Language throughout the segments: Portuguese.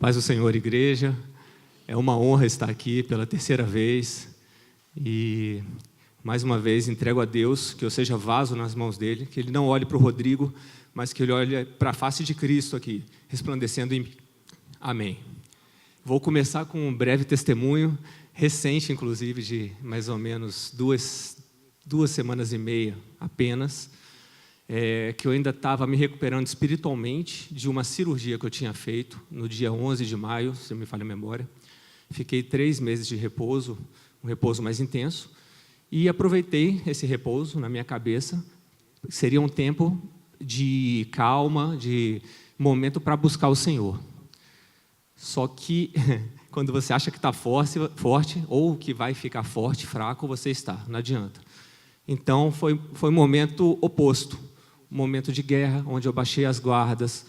Paz do Senhor, igreja. É uma honra estar aqui pela terceira vez e, mais uma vez, entrego a Deus que eu seja vaso nas mãos dele, que ele não olhe para o Rodrigo, mas que ele olhe para a face de Cristo aqui, resplandecendo em mim. Amém. Vou começar com um breve testemunho, recente, inclusive, de mais ou menos duas semanas e meia apenas, que eu ainda estava me recuperando espiritualmente de uma cirurgia que eu tinha feito no dia 11 de maio, se não me falha a memória. Fiquei 3 meses de repouso, um repouso mais intenso, e aproveitei esse repouso na minha cabeça. Seria um tempo de calma, de momento para buscar o Senhor. Só que, quando você acha que está forte, ou que vai ficar forte, fraco, você está, não adianta. Então, foi um momento oposto, um momento de guerra, onde eu baixei as guardas,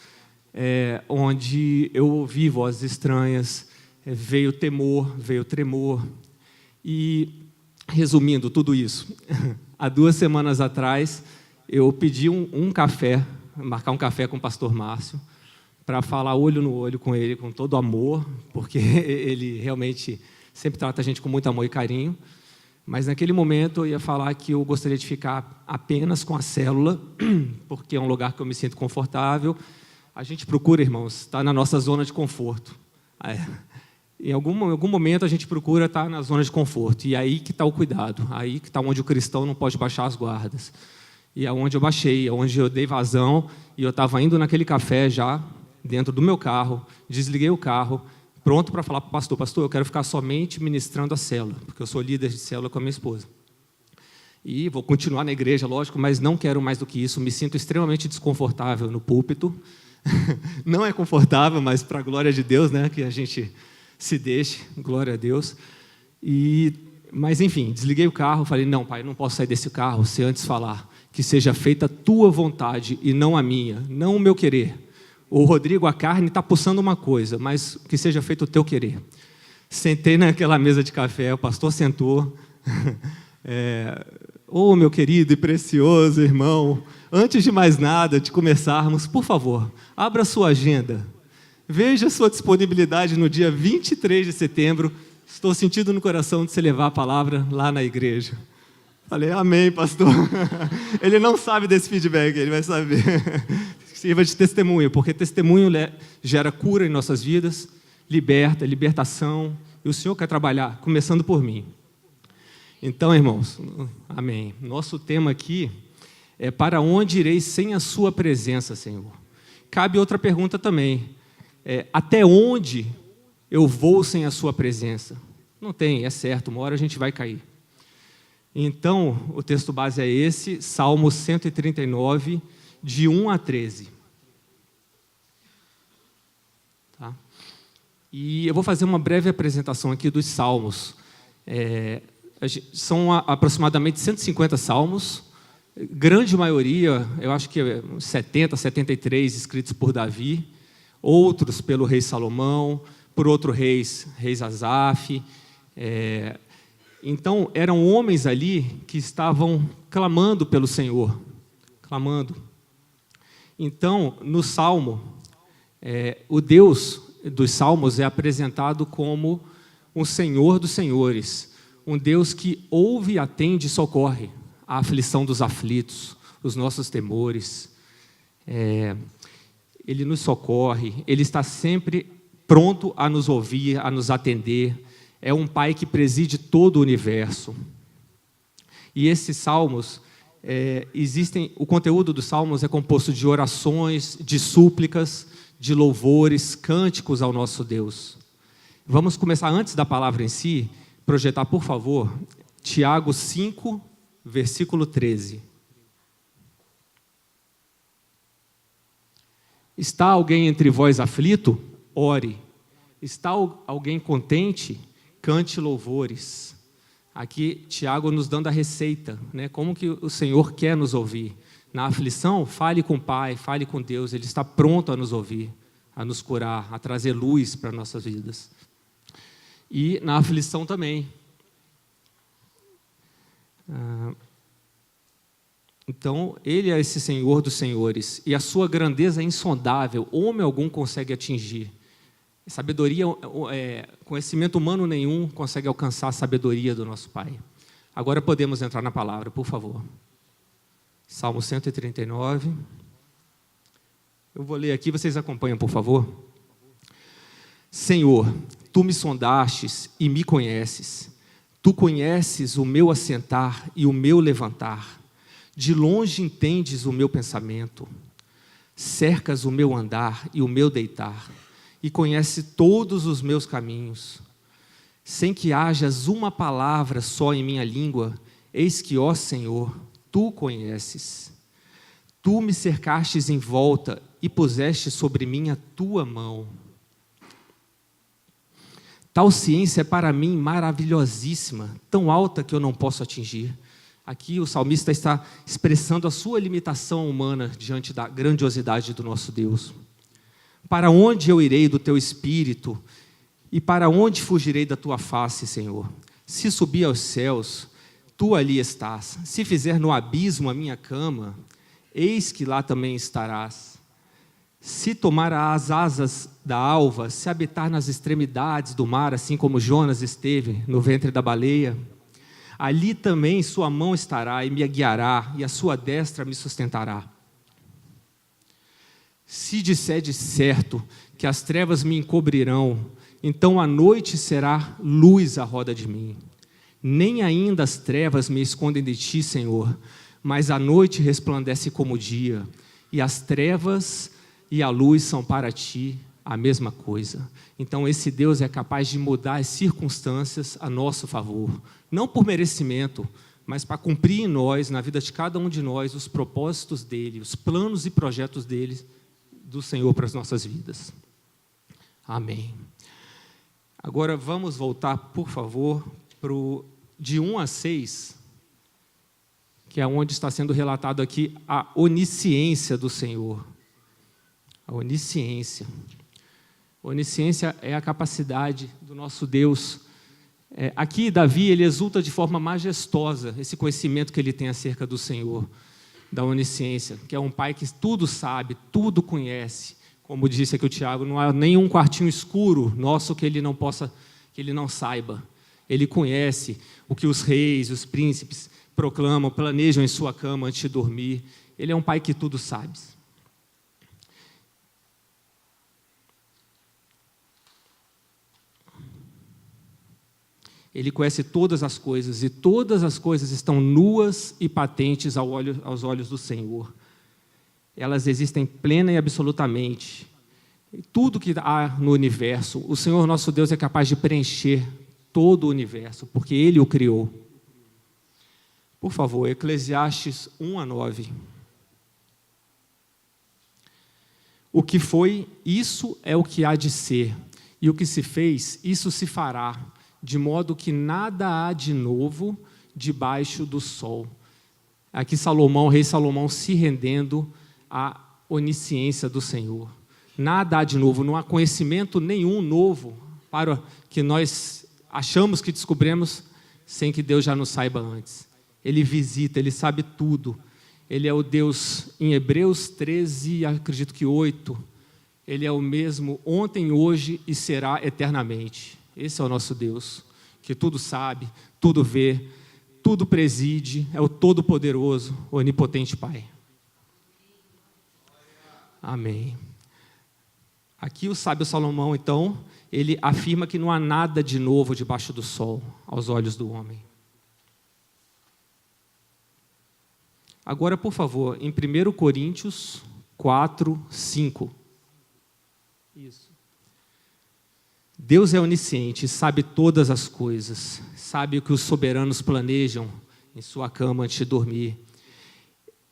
onde eu ouvi vozes estranhas, veio temor, veio tremor. E, resumindo tudo isso, há 2 semanas atrás, eu pedi um café, marcar um café com o pastor Márcio, para falar olho no olho com ele, com todo amor, porque ele realmente sempre trata a gente com muito amor e carinho. Mas, naquele momento, eu ia falar que eu gostaria de ficar apenas com a célula, porque é um lugar que eu me sinto confortável. A gente procura, irmãos, estar na nossa zona de conforto. Em algum momento, a gente procura estar na zona de conforto. E aí que está o cuidado, aí que está onde o cristão não pode baixar as guardas. E é onde eu baixei, é onde eu dei vazão, e eu estava indo naquele café já, dentro do meu carro, desliguei o carro, pronto para falar para o pastor: pastor, eu quero ficar somente ministrando a célula, porque eu sou líder de célula com a minha esposa. E vou continuar na igreja, lógico, mas não quero mais do que isso, me sinto extremamente desconfortável no púlpito. Não é confortável, mas para a glória de Deus, né, que a gente se deixe, glória a Deus. Mas, enfim, desliguei o carro, falei: não, pai, não posso sair desse carro se antes falar que seja feita a tua vontade e não a minha, não o meu querer. O Rodrigo, a carne está pulsando uma coisa, mas que seja feito o teu querer. Sentei naquela mesa de café, o pastor sentou. Ô, meu querido e precioso irmão, antes de mais nada, de começarmos, por favor, abra sua agenda. Veja a sua disponibilidade no dia 23 de setembro. Estou sentindo no coração de você levar a palavra lá na igreja. Falei: amém, pastor. Ele não sabe desse feedback, ele vai saber. Sirva de testemunho, porque testemunho gera cura em nossas vidas, libertação, e o Senhor quer trabalhar, começando por mim. Então, irmãos, amém. Nosso tema aqui é: para onde irei sem a sua presença, Senhor? Cabe outra pergunta também: até onde eu vou sem a sua presença? Não tem, é certo, uma hora a gente vai cair. Então, o texto base é esse, Salmo 139, de 1 a 13. Tá? E eu vou fazer uma breve apresentação aqui dos salmos. São aproximadamente 150 salmos, grande maioria, eu acho que 70, 73 escritos por Davi, outros pelo rei Salomão, por outro rei Asaf. Então, eram homens ali que estavam clamando pelo Senhor, clamando. Então, no Salmo, o Deus dos Salmos é apresentado como um Senhor dos Senhores, um Deus que ouve, atende e socorre a aflição dos aflitos, os nossos temores. Ele nos socorre, Ele está sempre pronto a nos ouvir, a nos atender. É um Pai que preside todo o universo. E esses salmos, o conteúdo dos salmos é composto de orações, de súplicas, de louvores, cânticos ao nosso Deus. Vamos começar, antes da palavra em si, projetar, por favor, Tiago 5, versículo 13. Está alguém entre vós aflito? Ore. Está alguém contente? Cante louvores. Aqui, Tiago nos dando a receita, né? Como que o Senhor quer nos ouvir. Na aflição, fale com o Pai, fale com Deus. Ele está pronto a nos ouvir, a nos curar, a trazer luz para nossas vidas. E na aflição também. Então, Ele é esse Senhor dos senhores, e a sua grandeza é insondável, homem algum consegue atingir. Sabedoria, conhecimento humano nenhum consegue alcançar a sabedoria do nosso Pai. Agora podemos entrar na palavra, por favor. Salmo 139. Eu vou ler aqui, vocês acompanham, por favor. Senhor, Tu me sondastes e me conheces. Tu conheces o meu assentar e o meu levantar. De longe entendes o meu pensamento. Cercas o meu andar e o meu deitar. E conhece todos os meus caminhos. Sem que hajas uma palavra só em minha língua, eis que, ó Senhor, Tu conheces. Tu me cercastes em volta e puseste sobre mim a Tua mão. Tal ciência é para mim maravilhosíssima, tão alta que eu não posso atingir. Aqui o salmista está expressando a sua limitação humana diante da grandiosidade do nosso Deus. Para onde eu irei do Teu Espírito? E para onde fugirei da Tua face, Senhor? Se subir aos céus, Tu ali estás. Se fizer no abismo a minha cama, eis que lá também estarás. Se tomar as asas da alva, se habitar nas extremidades do mar, assim como Jonas esteve no ventre da baleia, ali também sua mão estará e me guiará, e a sua destra me sustentará. Se disser de certo que as trevas me encobrirão, então a noite será luz à roda de mim. Nem ainda as trevas me escondem de Ti, Senhor, mas a noite resplandece como o dia, e as trevas e a luz são para Ti a mesma coisa. Então esse Deus é capaz de mudar as circunstâncias a nosso favor, não por merecimento, mas para cumprir em nós, na vida de cada um de nós, os propósitos dEle, os planos e projetos dEle, do Senhor para as nossas vidas. Amém. Agora vamos voltar, por favor, de 1 a 6, que é onde está sendo relatado aqui a onisciência do Senhor. A onisciência. Onisciência é a capacidade do nosso Deus. Aqui, Davi, ele exulta de forma majestosa esse conhecimento que ele tem acerca do Senhor, da onisciência, que é um Pai que tudo sabe, tudo conhece. Como disse aqui o Tiago, não há nenhum quartinho escuro nosso que ele não saiba. Ele conhece o que os reis, os príncipes proclamam, planejam em sua cama antes de dormir. Ele é um Pai que tudo sabe. Ele conhece todas as coisas, e todas as coisas estão nuas e patentes aos olhos do Senhor. Elas existem plena e absolutamente. Tudo que há no universo, o Senhor nosso Deus é capaz de preencher todo o universo, porque Ele o criou. Por favor, Eclesiastes 1 a 9. O que foi, isso é o que há de ser, e o que se fez, isso se fará, de modo que nada há de novo debaixo do sol. Aqui Salomão, o rei Salomão, se rendendo à onisciência do Senhor. Nada há de novo, não há conhecimento nenhum novo para que nós achamos que descobrimos sem que Deus já nos saiba antes. Ele visita, Ele sabe tudo. Ele é o Deus, em Hebreus 13, acredito que 8, Ele é o mesmo ontem, hoje e será eternamente. Esse é o nosso Deus, que tudo sabe, tudo vê, tudo preside, é o Todo-Poderoso, Onipotente Pai. Amém. Aqui o sábio Salomão, então, ele afirma que não há nada de novo debaixo do sol, aos olhos do homem. Agora, por favor, em 1 Coríntios 4, 5. Isso. Deus é onisciente, sabe todas as coisas, sabe o que os soberanos planejam em sua cama antes de dormir.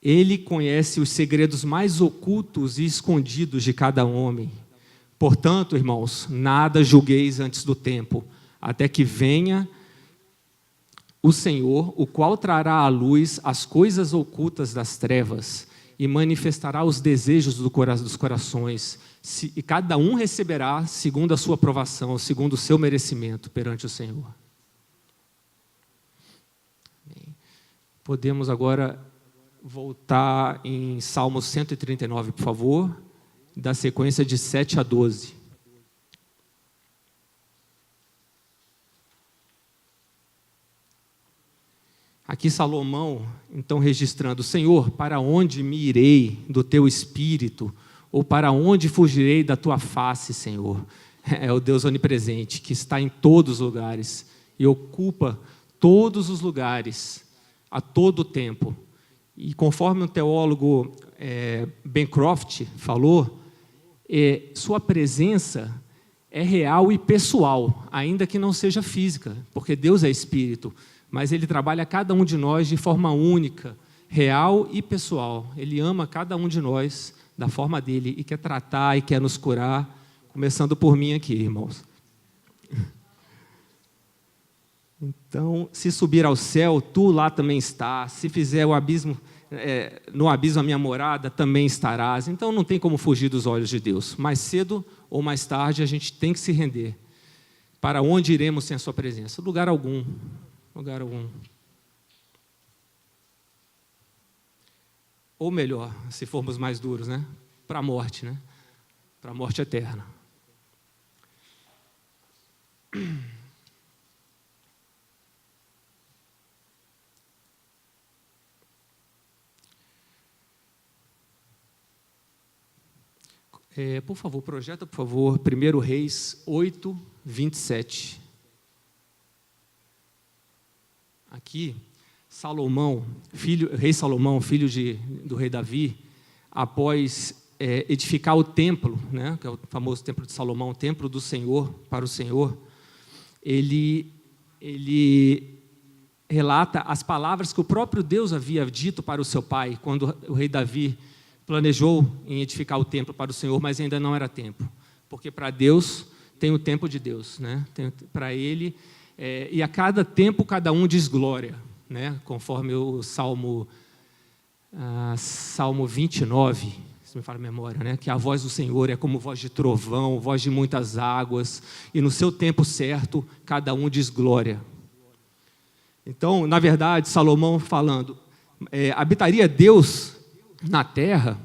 Ele conhece os segredos mais ocultos e escondidos de cada homem. Portanto, irmãos, nada julgueis antes do tempo, até que venha o Senhor, o qual trará à luz as coisas ocultas das trevas e manifestará os desejos dos corações, e cada um receberá segundo a sua aprovação, segundo o seu merecimento perante o Senhor. Podemos agora voltar em Salmo 139, por favor, da sequência de 7 a 12. Aqui Salomão, então, registrando: Senhor, para onde me irei do teu espírito? Ou para onde fugirei da tua face, Senhor? É o Deus onipresente, que está em todos os lugares e ocupa todos os lugares, a todo tempo. E conforme um teólogo, Bancroft, falou, sua presença é real e pessoal, ainda que não seja física, porque Deus é espírito, mas Ele trabalha cada um de nós de forma única, real e pessoal. Ele ama cada um de nós da forma dele e quer tratar e quer nos curar, começando por mim aqui, irmãos. Então, se subir ao céu, tu lá também estás. Se fizer o abismo, no abismo a minha morada, também estarás. Então, não tem como fugir dos olhos de Deus. Mais cedo ou mais tarde, a gente tem que se render. Para onde iremos sem a sua presença? Lugar algum. Lugar algum. Ou melhor, se formos mais duros, né? Para a morte, né? Para a morte eterna. Por favor, projeta, por favor, 1 Reis 8, 27. Aqui, rei Salomão, filho do rei Davi, após edificar o templo, né, que é o famoso templo de Salomão, o templo do Senhor, para o Senhor, ele relata as palavras que o próprio Deus havia dito para o seu pai, quando o rei Davi planejou em edificar o templo para o Senhor, mas ainda não era tempo, porque para Deus tem o tempo de Deus, né? Para Ele, e a cada tempo cada um diz glória, né? Conforme o Salmo 29, se me fala a memória, né? Que a voz do Senhor é como voz de trovão, voz de muitas águas, e no seu tempo certo cada um diz glória. Então, na verdade, Salomão falando, habitaria Deus na terra,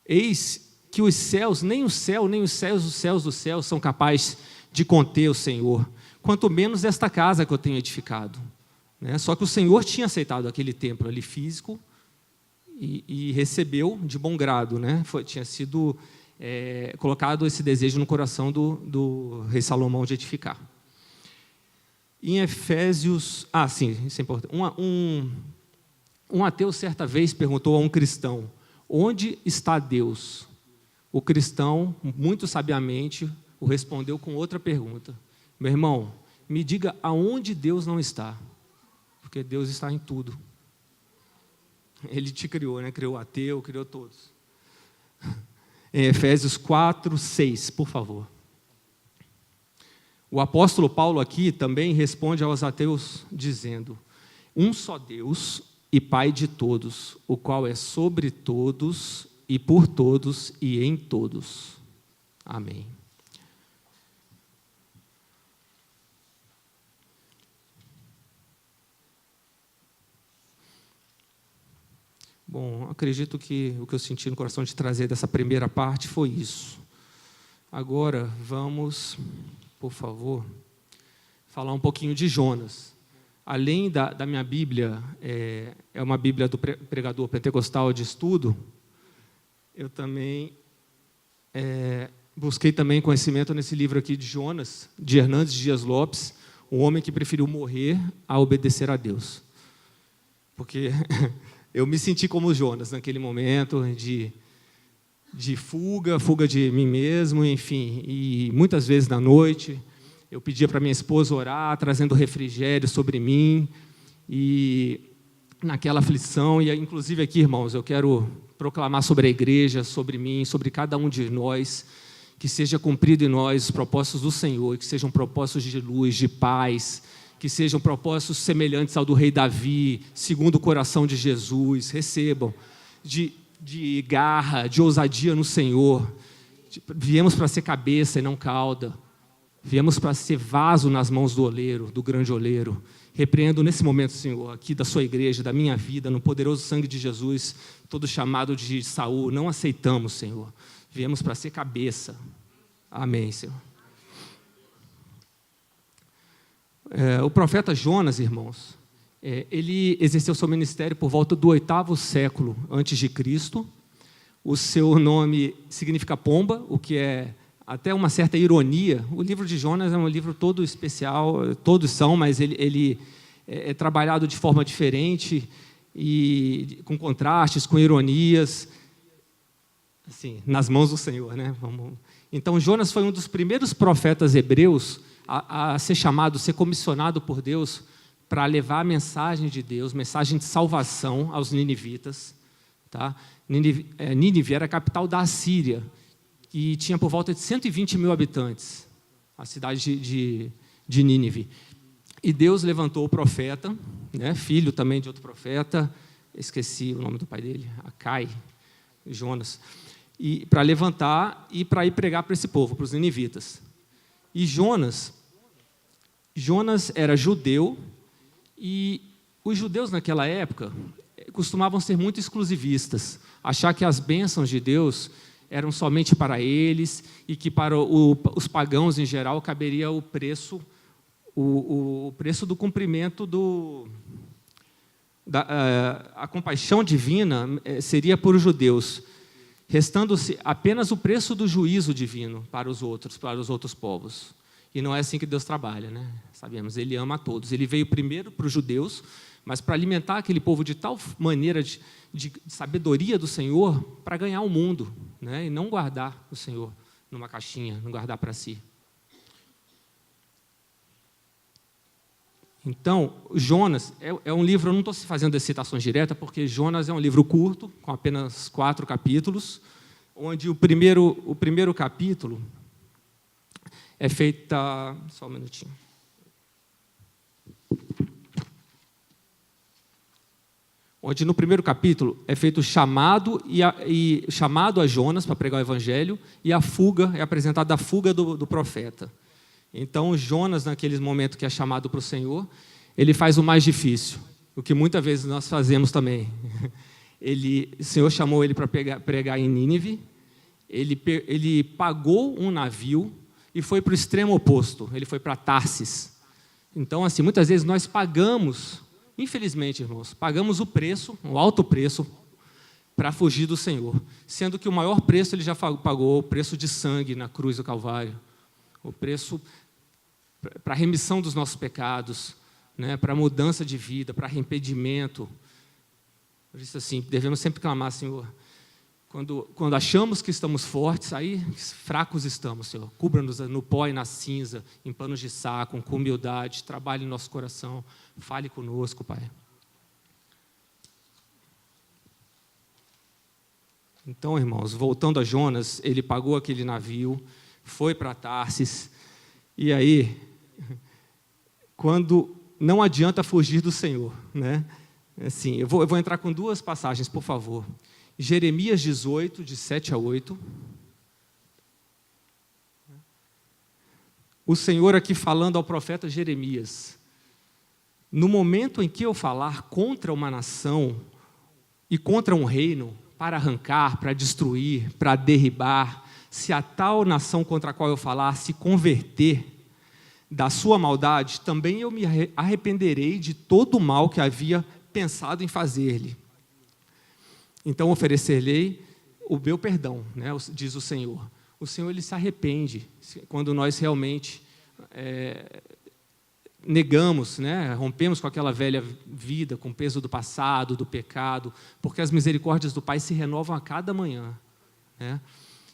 eis que os céus, nem o céu, nem os céus dos céus são capazes de conter o Senhor, quanto menos esta casa que eu tenho edificado, né? Só que o Senhor tinha aceitado aquele templo ali físico e recebeu de bom grado, né? Tinha sido colocado esse desejo no coração do rei Salomão de edificar. Em Efésios, sim, isso é importante. Um ateu, certa vez, perguntou a um cristão: onde está Deus? O cristão, muito sabiamente, o respondeu com outra pergunta: meu irmão, me diga aonde Deus não está, porque Deus está em tudo. Ele te criou, né? Criou o ateu, criou todos. Em Efésios 4, 6, por favor. O apóstolo Paulo aqui também responde aos ateus dizendo: um só Deus e Pai de todos, o qual é sobre todos e por todos e em todos. Amém. Bom, acredito que o que eu senti no coração de trazer dessa primeira parte foi isso. Agora vamos, por favor, falar um pouquinho de Jonas. Além da minha Bíblia, é uma Bíblia do pregador pentecostal de estudo, eu também busquei também conhecimento nesse livro aqui de Jonas, de Hernandes Dias Lopes, um homem que preferiu morrer a obedecer a Deus. Porque eu me senti como Jonas naquele momento de fuga de mim mesmo, enfim, e muitas vezes na noite eu pedia para minha esposa orar, trazendo refrigério sobre mim, e naquela aflição, e inclusive aqui, irmãos, eu quero proclamar sobre a igreja, sobre mim, sobre cada um de nós, que seja cumprido em nós os propósitos do Senhor, que sejam propósitos de luz, de paz, que sejam propósitos semelhantes ao do rei Davi, segundo o coração de Jesus, recebam, de garra, de ousadia no Senhor. Viemos para ser cabeça e não cauda. Viemos para ser vaso nas mãos do oleiro, do grande oleiro. Repreendo nesse momento, Senhor, aqui da sua igreja, da minha vida, no poderoso sangue de Jesus, todo chamado de Saul. Não aceitamos, Senhor. Viemos para ser cabeça. Amém, Senhor. O profeta Jonas, irmãos, Ele exerceu seu ministério por volta do 8º século antes de Cristo. O seu nome significa pomba, o que é até uma certa ironia. O livro de Jonas é um livro todo especial, todos são, mas ele é trabalhado de forma diferente, e com contrastes, com ironias, assim, nas mãos do Senhor, né? Então, Jonas foi um dos primeiros profetas hebreus a ser chamado, ser comissionado por Deus para levar a mensagem de Deus, mensagem de salvação aos ninivitas. Tá? Nínive era a capital da Assíria, e tinha por volta de 120 mil habitantes, a cidade de Nínive. E Deus levantou o profeta, né, filho também de outro profeta, esqueci o nome do pai dele, Acai, Jonas, para levantar e para ir pregar para esse povo, para os ninivitas. E Jonas era judeu, e os judeus naquela época costumavam ser muito exclusivistas, achar que as bênçãos de Deus eram somente para eles, e que para os pagãos em geral caberia o preço do cumprimento a compaixão divina seria por os judeus, restando-se apenas o preço do juízo divino para os outros povos. E não é assim que Deus trabalha, né? Sabemos, Ele ama a todos. Ele veio primeiro para os judeus, mas para alimentar aquele povo de tal maneira de sabedoria do Senhor, para ganhar o mundo, né? E não guardar o Senhor numa caixinha, não guardar para si. Então, Jonas é um livro, eu não estou fazendo citações diretas, porque Jonas é um livro curto, com apenas 4 capítulos, onde o primeiro capítulo é feito... Só um minutinho. Onde no primeiro capítulo é feito o chamado chamado a Jonas para pregar o evangelho, e a fuga, é apresentada a fuga do profeta. Então, Jonas, naqueles momentos que é chamado para o Senhor, ele faz o mais difícil, o que muitas vezes nós fazemos também. O Senhor chamou ele para pregar em Nínive, ele pagou um navio e foi para o extremo oposto, ele foi para Tarsis. Então, assim, muitas vezes nós pagamos, infelizmente, irmãos, pagamos o preço, um alto preço, para fugir do Senhor, sendo que o maior preço ele já pagou, o preço de sangue na cruz do Calvário, o preço para a remissão dos nossos pecados, né, para a mudança de vida, para arrependimento. Por isso, assim, devemos sempre clamar, Senhor, quando achamos que estamos fortes, aí fracos estamos, Senhor. Cubra-nos no pó e na cinza, em panos de saco, com humildade, trabalhe em nosso coração, fale conosco, Pai. Então, irmãos, voltando a Jonas, ele pagou aquele navio, foi para Tarsis, e aí, quando não adianta fugir do Senhor, né? Assim, eu vou entrar com 2 passagens, por favor. Jeremias 18, de 7 a 8. O Senhor aqui falando ao profeta Jeremias: no momento em que eu falar contra uma nação e contra um reino, para arrancar, para destruir, para derribar, se a tal nação contra a qual eu falar se converter da sua maldade, também eu me arrependerei de todo o mal que havia pensado em fazer-lhe. Então oferecer-lhe o meu perdão, né, diz o Senhor. O Senhor, ele se arrepende quando nós realmente negamos, né, rompemos com aquela velha vida, com o peso do passado, do pecado, porque as misericórdias do Pai se renovam a cada manhã, né?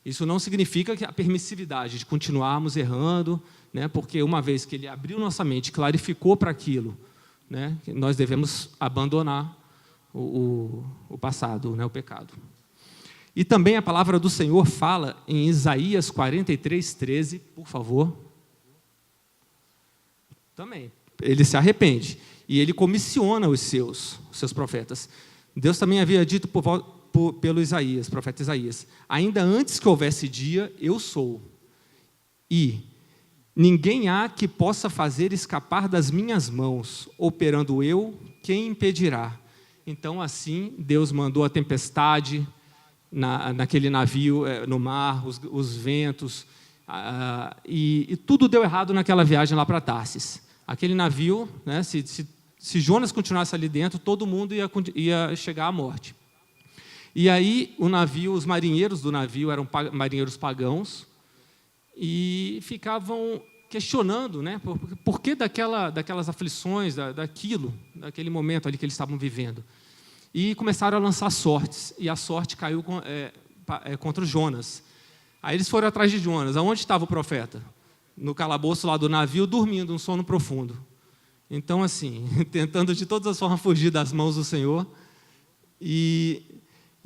Isso não significa que a permissividade de continuarmos errando, né, porque uma vez que Ele abriu nossa mente, clarificou para aquilo, né, nós devemos abandonar o passado, né, o pecado. E também a palavra do Senhor fala em Isaías 43, 13, por favor. Também, ele se arrepende e ele comissiona os seus profetas. Deus também havia dito pelo Isaías, profeta Isaías: ainda antes que houvesse dia, eu sou, e ninguém há que possa fazer escapar das minhas mãos, operando eu, quem impedirá? Então, assim, Deus mandou a tempestade naquele navio, no mar, os ventos, e tudo deu errado naquela viagem lá para Tarsis. Aquele navio, né, se se Jonas continuasse ali dentro, todo mundo ia chegar à morte. E aí o navio, os marinheiros do navio eram marinheiros pagãos e ficavam questionando, né, por que daquelas aflições, daquele momento ali que eles estavam vivendo. E começaram a lançar sortes, e a sorte caiu contra o Jonas. Aí eles foram atrás de Jonas. Aonde estava o profeta? No calabouço lá do navio, dormindo, um sono profundo. Então, assim, tentando de todas as formas fugir das mãos do Senhor. E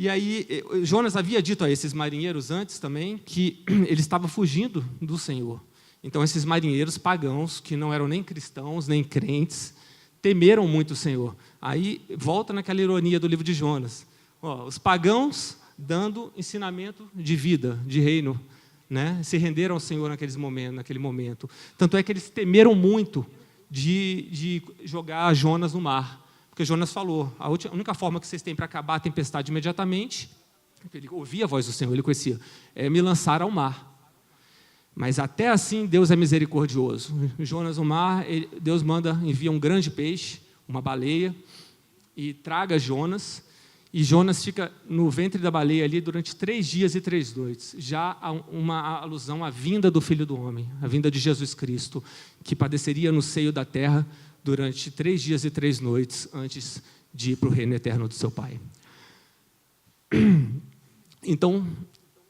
aí, Jonas havia dito a esses marinheiros antes também que ele estava fugindo do Senhor. Então, esses marinheiros pagãos, que não eram nem cristãos, nem crentes, temeram muito o Senhor. Aí, volta naquela ironia do livro de Jonas. Os pagãos dando ensinamento de vida, de reino, né? Se renderam ao Senhor naquele momento. Tanto é que eles temeram muito de jogar Jonas no mar. Porque Jonas falou, a única forma que vocês têm para acabar a tempestade imediatamente, ele ouvia a voz do Senhor, ele conhecia, é me lançar ao mar. Mas até assim Deus é misericordioso. Jonas no mar, Deus envia um grande peixe, uma baleia, e traga Jonas, e Jonas fica no ventre da baleia ali durante 3 dias e 3 noites. Já há uma alusão à vinda do Filho do Homem, à vinda de Jesus Cristo, que padeceria no seio da terra durante 3 dias e 3 noites antes de ir para o reino eterno do seu Pai. Então,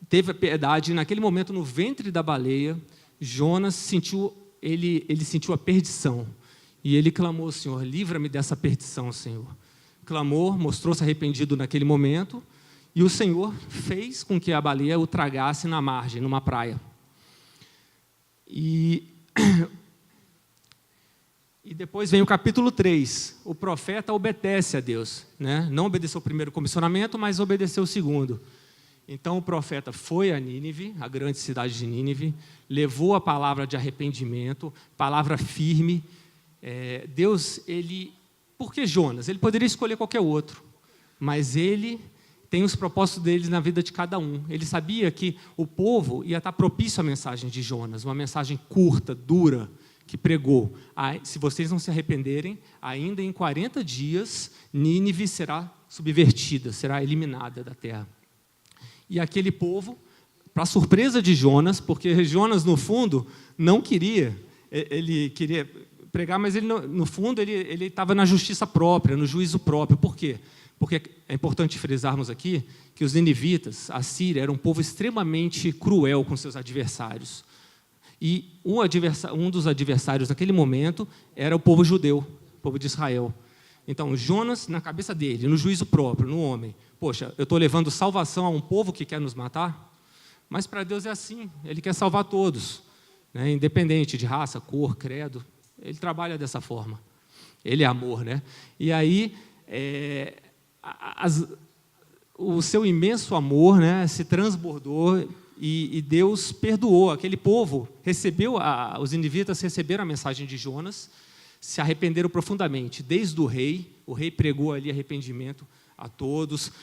teve a piedade, naquele momento, no ventre da baleia, Jonas sentiu a perdição. E ele clamou, Senhor, livra-me dessa perdição, Senhor. Clamou, mostrou-se arrependido naquele momento, e o Senhor fez com que a baleia o tragasse na margem, numa praia. E depois vem o capítulo 3, o profeta obedece a Deus, né? Não obedeceu o primeiro comissionamento, mas obedeceu o segundo. Então o profeta foi a Nínive, a grande cidade de Nínive, levou a palavra de arrependimento, palavra firme. Deus, por que Jonas? Ele poderia escolher qualquer outro, mas ele tem os propósitos dele na vida de cada um. Ele sabia que o povo ia estar propício à mensagem de Jonas, uma mensagem curta, dura, que pregou, se vocês não se arrependerem, ainda em 40 dias, Nínive será subvertida, será eliminada da terra. E aquele povo, para surpresa de Jonas, porque Jonas, no fundo, não queria, ele queria pregar, mas ele, no fundo, ele estava na justiça própria, no juízo próprio. Por quê? Porque é importante frisarmos aqui que os ninivitas, a Síria, era um povo extremamente cruel com seus adversários. E um dos adversários naquele momento era o povo judeu, o povo de Israel. Então, Jonas, na cabeça dele, no juízo próprio, no homem, poxa, eu estou levando salvação a um povo que quer nos matar? Mas para Deus é assim, Ele quer salvar todos, né? Independente de raça, cor, credo, Ele trabalha dessa forma. Ele é amor, né? E aí, o seu imenso amor, né, se transbordou. E Deus perdoou aquele povo, os ninivitas receberam a mensagem de Jonas, se arrependeram profundamente, desde o rei pregou ali arrependimento a todos,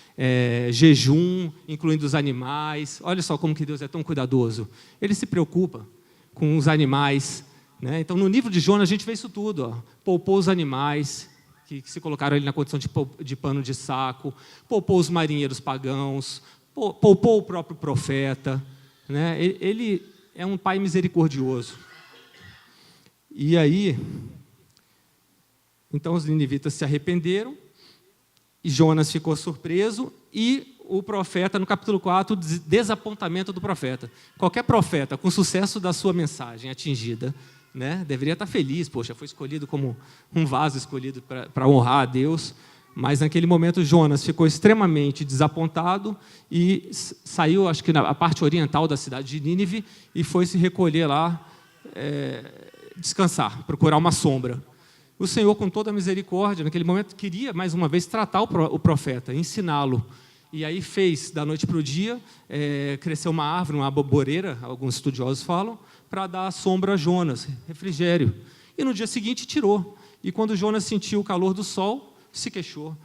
jejum, incluindo os animais. Olha só como que Deus é tão cuidadoso, Ele se preocupa com os animais, né? Então no livro de Jonas a gente vê isso tudo, poupou os animais, que se colocaram ali na condição de pano de saco, poupou os marinheiros pagãos, poupou o próprio profeta, né? Ele é um pai misericordioso. E aí, então os ninivitas se arrependeram, e Jonas ficou surpreso, e o profeta, no capítulo 4, desapontamento do profeta. Qualquer profeta com sucesso da sua mensagem atingida, né, deveria estar feliz, poxa, foi escolhido como um vaso escolhido para honrar a Deus. Mas naquele momento Jonas ficou extremamente desapontado e saiu, acho que na parte oriental da cidade de Nínive, e foi se recolher lá, descansar, procurar uma sombra. O Senhor, com toda a misericórdia, naquele momento queria mais uma vez tratar o profeta, ensiná-lo. E aí fez, da noite para o dia, cresceu uma árvore, uma aboboreira, alguns estudiosos falam, para dar sombra a Jonas, refrigério. E no dia seguinte tirou. E quando Jonas sentiu o calor do sol, se queixou,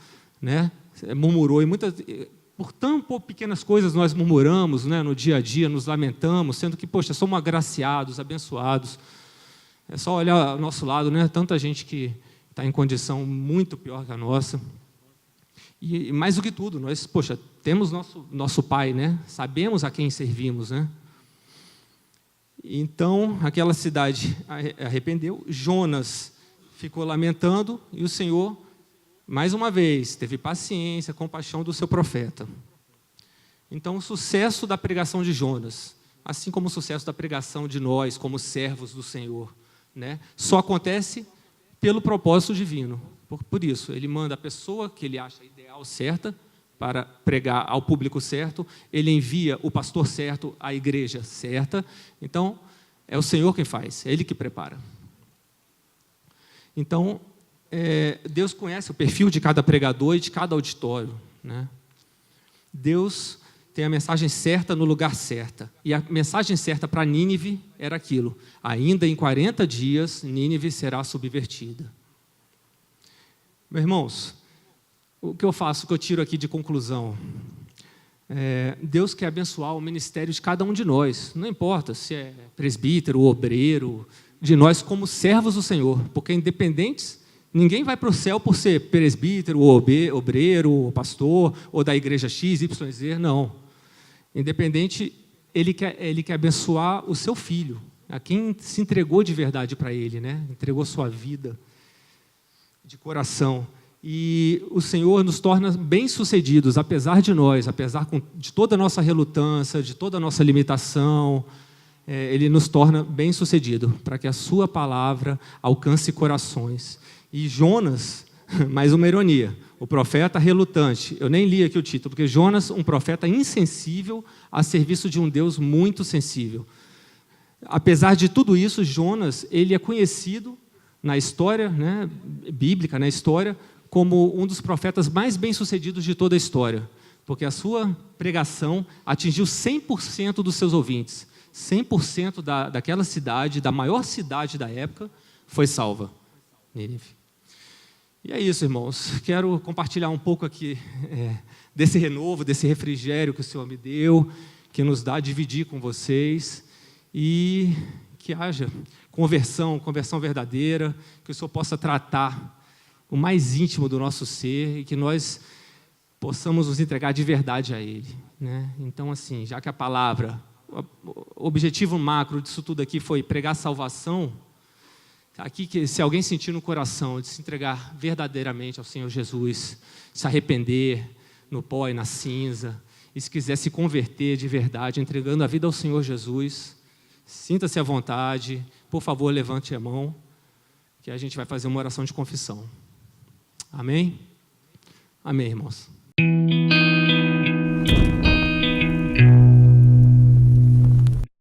né? Murmurou. E por tão pequenas coisas nós murmuramos, né? No dia a dia, nos lamentamos, sendo que, poxa, somos agraciados, abençoados. É só olhar ao nosso lado, né? Tanta gente que está em condição muito pior que a nossa. E mais do que tudo, nós, poxa, temos nosso pai, né? Sabemos a quem servimos, né? Então, aquela cidade arrependeu, Jonas ficou lamentando, e o Senhor, mais uma vez, teve paciência, compaixão do seu profeta. Então, o sucesso da pregação de Jonas, assim como o sucesso da pregação de nós, como servos do Senhor, né, só acontece pelo propósito divino. Por isso, ele manda a pessoa que ele acha ideal, certa, para pregar ao público certo, ele envia o pastor certo à igreja certa. Então, é o Senhor quem faz, é Ele que prepara. Então, Deus conhece o perfil de cada pregador e de cada auditório, né? Deus tem a mensagem certa no lugar certo. E a mensagem certa para Nínive era aquilo: ainda em 40 dias, Nínive será subvertida. Meus irmãos, o que eu faço, o que eu tiro aqui de conclusão? Deus quer abençoar o ministério de cada um de nós, não importa se é presbítero, obreiro, de nós como servos do Senhor, porque independentes, ninguém vai para o céu por ser presbítero, obreiro, ou pastor, ou da igreja X, Y, Z, não. Independente, ele quer abençoar o seu filho, a quem se entregou de verdade para ele, né? Entregou sua vida de coração. E o Senhor nos torna bem-sucedidos, apesar de nós, apesar de toda a nossa relutância, de toda a nossa limitação, Ele nos torna bem-sucedidos, para que a sua palavra alcance corações. E Jonas, mais uma ironia, o profeta relutante, eu nem li aqui o título, porque Jonas, um profeta insensível a serviço de um Deus muito sensível. Apesar de tudo isso, Jonas, ele é conhecido na história, né, bíblica, na história, como um dos profetas mais bem-sucedidos de toda a história, porque a sua pregação atingiu 100% dos seus ouvintes, 100% daquela cidade, da maior cidade da época, foi salva, Nínive. E é isso, irmãos, quero compartilhar um pouco aqui desse renovo, desse refrigério que o Senhor me deu, que nos dá a dividir com vocês, e que haja conversão verdadeira, que o Senhor possa tratar o mais íntimo do nosso ser e que nós possamos nos entregar de verdade a Ele, né? Então, assim, já que a palavra, o objetivo macro disso tudo aqui foi pregar salvação, aqui que se alguém sentir no coração de se entregar verdadeiramente ao Senhor Jesus, se arrepender no pó e na cinza, e se quiser se converter de verdade, entregando a vida ao Senhor Jesus, sinta-se à vontade, por favor, levante a mão, que a gente vai fazer uma oração de confissão. Amém? Amém, irmãos.